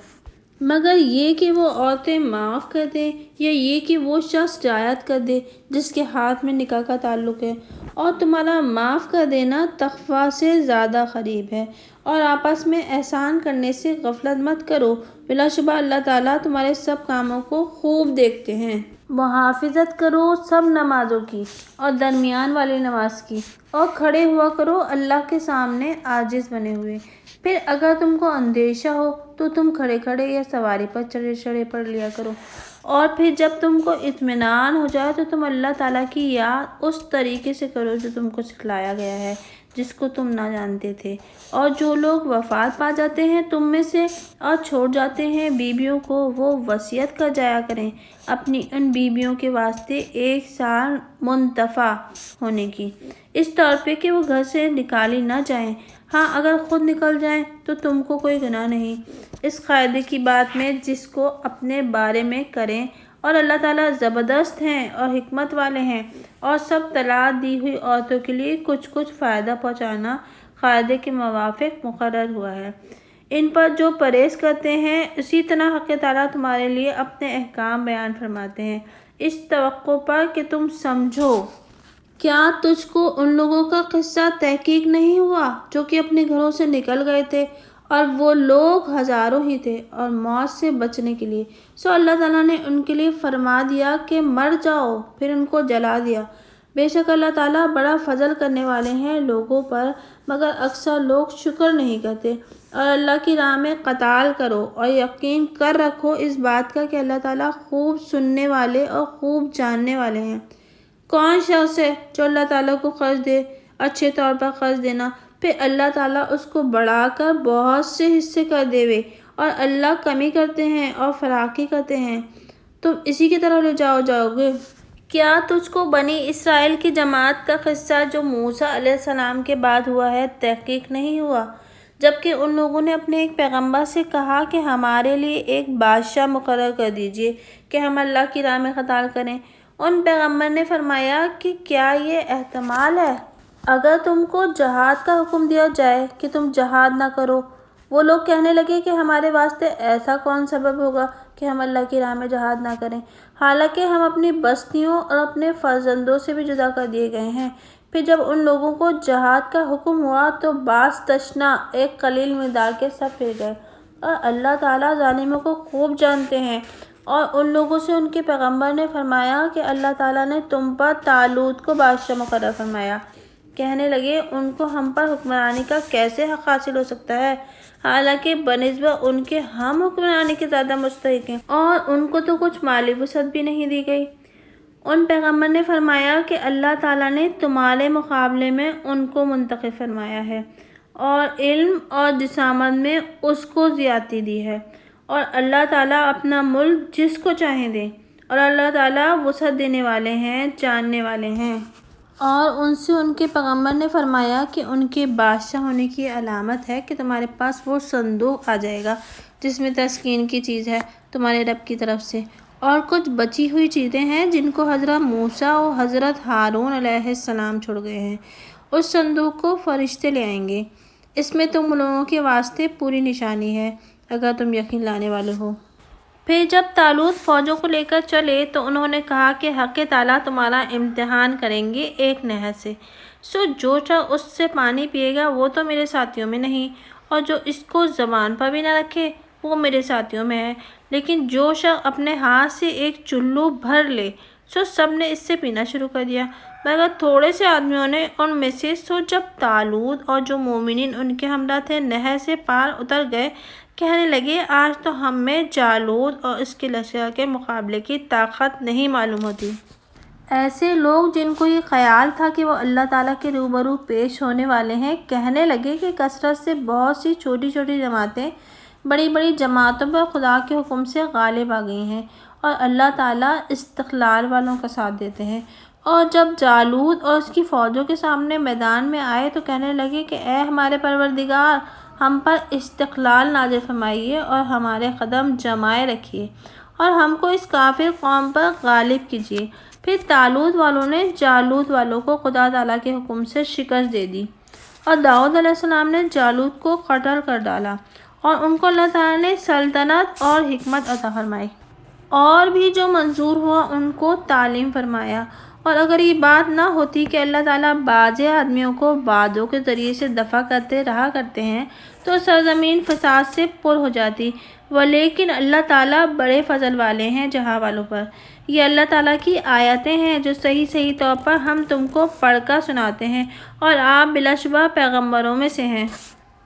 مگر یہ کہ وہ عورتیں معاف کر دیں یا یہ کہ وہ شخص رعایت کر دے جس کے ہاتھ میں نکاح کا تعلق ہے، اور تمہارا معاف کر دینا تقویٰ سے زیادہ قریب ہے، اور آپس میں احسان کرنے سے غفلت مت کرو، بلا شبہ اللہ تعالیٰ تمہارے سب کاموں کو خوب دیکھتے ہیں۔ محافظت کرو سب نمازوں کی اور درمیان والی نماز کی، اور کھڑے ہوا کرو اللہ کے سامنے عاجز بنے ہوئے، پھر اگر تم کو اندیشہ ہو تو تم کھڑے کھڑے یا سواری پر چڑھے چڑھے پڑھ لیا کرو، اور پھر جب تم کو اطمینان ہو جائے تو تم اللہ تعالیٰ کی یاد اس طریقے سے کرو جو تم کو سکھلایا گیا ہے جس کو تم نہ جانتے تھے، اور جو لوگ وفات پا جاتے ہیں تم میں سے اور چھوڑ جاتے ہیں بیویوں کو وہ وصیت کر جایا کریں اپنی ان بیویوں کے واسطے 1 سال منتفع ہونے کی، اس طور پہ کہ وہ گھر سے نکالی نہ جائیں، ہاں اگر خود نکل جائیں تو تم کو کوئی گناہ نہیں اس قاعدے کی بات میں جس کو اپنے بارے میں کریں، اور اللہ تعالیٰ زبردست ہیں اور حکمت والے ہیں، اور سب طلاق دی ہوئی عورتوں کے لیے کچھ فائدہ پہنچانا قاعدے کے موافق مقرر ہوا ہے، ان پر جو پرہیز کرتے ہیں اسی طرح حق تعالیٰ تمہارے لیے اپنے احکام بیان فرماتے ہیں اس توقع پر کہ تم سمجھو۔ کیا تجھ کو ان لوگوں کا قصہ تحقیق نہیں ہوا جو کہ اپنے گھروں سے نکل گئے تھے اور وہ لوگ ہزاروں ہی تھے، اور موت سے بچنے کے لیے سو اللہ تعالیٰ نے ان کے لیے فرما دیا کہ مر جاؤ، پھر ان کو جلا دیا، بے شک اللہ تعالیٰ بڑا فضل کرنے والے ہیں لوگوں پر، مگر اکثر لوگ شکر نہیں کرتے، اور اللہ کی راہ میں قتال کرو اور یقین کر رکھو اس بات کا کہ اللہ تعالیٰ خوب سننے والے اور خوب جاننے والے ہیں۔ کون شخص ہے جو اللہ تعالیٰ کو قرض دے، اچھے طور پر قرض دینا، پھر اللہ تعالیٰ اس کو بڑھا کر بہت سے حصے کر دے، اور اللہ کمی کرتے ہیں اور فراخی کرتے ہیں، تم اسی کی طرح لے جاؤ گے۔ کیا تجھ کو بنی اسرائیل کی جماعت کا قصہ جو موسیٰ علیہ السلام کے بعد ہوا ہے تحقیق نہیں ہوا، جبکہ ان لوگوں نے اپنے ایک پیغمبر سے کہا کہ ہمارے لیے ایک بادشاہ مقرر کر دیجئے کہ ہم اللہ کی راہ میں قتال کریں، ان پیغمبر نے فرمایا کہ کیا یہ احتمال ہے اگر تم کو جہاد کا حکم دیا جائے کہ تم جہاد نہ کرو؟ وہ لوگ کہنے لگے کہ ہمارے واسطے ایسا کون سبب ہوگا کہ ہم اللہ کی راہ میں جہاد نہ کریں، حالانکہ ہم اپنی بستیوں اور اپنے فرزندوں سے بھی جدا کر دیے گئے ہیں۔ پھر جب ان لوگوں کو جہاد کا حکم ہوا تو بعض تشنا ایک قلیل مقدار کے سب پھر گئے، اور اللہ تعالیٰ ظالموں کو خوب جانتے ہیں۔ اور ان لوگوں سے ان کے پیغمبر نے فرمایا کہ اللہ تعالیٰ نے تم پر طالوت کو بادشاہ مقرر فرمایا، کہنے لگے ان کو ہم پر حکمرانی کا کیسے حق حاصل ہو سکتا ہے، حالانکہ بنسبت ان کے ہم حکمرانی کے زیادہ مستحق ہیں، اور ان کو تو کچھ مالی وسعت بھی نہیں دی گئی۔ ان پیغمبر نے فرمایا کہ اللہ تعالیٰ نے تمہارے مقابلے میں ان کو منتخب فرمایا ہے اور علم اور جسامت میں اس کو زیادتی دی ہے، اور اللہ تعالیٰ اپنا ملک جس کو چاہیں دے، اور اللہ تعالیٰ وسعت دینے والے ہیں، جاننے والے ہیں۔ اور ان سے ان کے پیغمبر نے فرمایا کہ ان کے بادشاہ ہونے کی علامت ہے کہ تمہارے پاس وہ صندوق آ جائے گا جس میں تسکین کی چیز ہے تمہارے رب کی طرف سے، اور کچھ بچی ہوئی چیزیں ہیں جن کو حضرت موسیٰ اور حضرت ہارون علیہ السلام چھوڑ گئے ہیں، اس صندوق کو فرشتے لے آئیں گے، اس میں تم لوگوں کے واسطے پوری نشانی ہے اگر تم یقین لانے والے ہو۔ پھر جب طالوت فوجوں کو لے کر چلے تو انہوں نے کہا کہ حق تعالیٰ تمہارا امتحان کریں گے ایک نہر سے، سو جو شخص اس سے پانی پیے گا وہ تو میرے ساتھیوں میں نہیں، اور جو اس کو زبان پر بھی نہ رکھے وہ میرے ساتھیوں میں ہے، لیکن جو شخص اپنے ہاتھ سے ایک چلو بھر لے، سو سب نے اس سے پینا شروع کر دیا مگر تھوڑے سے آدمیوں نے ان میں سے۔ سو جب طالوت اور جو مومنین ان کے ہمراہ تھے نہر سے پار اتر گئے، کہنے لگے آج تو ہم میں جالوت اور اس کے لشکر کے مقابلے کی طاقت نہیں معلوم ہوتی۔ ایسے لوگ جن کو یہ خیال تھا کہ وہ اللہ تعالیٰ کے روبرو پیش ہونے والے ہیں، کہنے لگے کہ کثرت سے بہت سی چھوٹی چھوٹی جماعتیں بڑی بڑی جماعتوں پر خدا کے حکم سے غالب آ گئی ہیں اور اللہ تعالیٰ استقلال والوں کا ساتھ دیتے ہیں۔ اور جب جالوت اور اس کی فوجوں کے سامنے میدان میں آئے تو کہنے لگے کہ اے ہمارے پروردگار، ہم پر استقلال نازل فرمائیے اور ہمارے قدم جمائے رکھیے اور ہم کو اس کافر قوم پر غالب کیجیے۔ پھر طالوت والوں نے جالوت والوں کو خدا تعالیٰ کے حکم سے شکست دے دی اور داؤد علیہ السلام نے جالوت کو قتل کر ڈالا اور ان کو اللہ تعالیٰ نے سلطنت اور حکمت عطا فرمائی، اور بھی جو منظور ہوا ان کو تعلیم فرمایا۔ اور اگر یہ بات نہ ہوتی کہ اللہ تعالیٰ بعض آدمیوں کو بعضوں کے ذریعے سے دفع کرتے رہا کرتے ہیں تو سرزمین فساد سے پر ہو جاتی، ولیکن اللہ تعالیٰ بڑے فضل والے ہیں جہاں والوں پر۔ یہ اللہ تعالیٰ کی آیتیں ہیں جو صحیح طور پر ہم تم کو پڑھ کر سناتے ہیں، اور آپ بلا شبہ پیغمبروں میں سے ہیں۔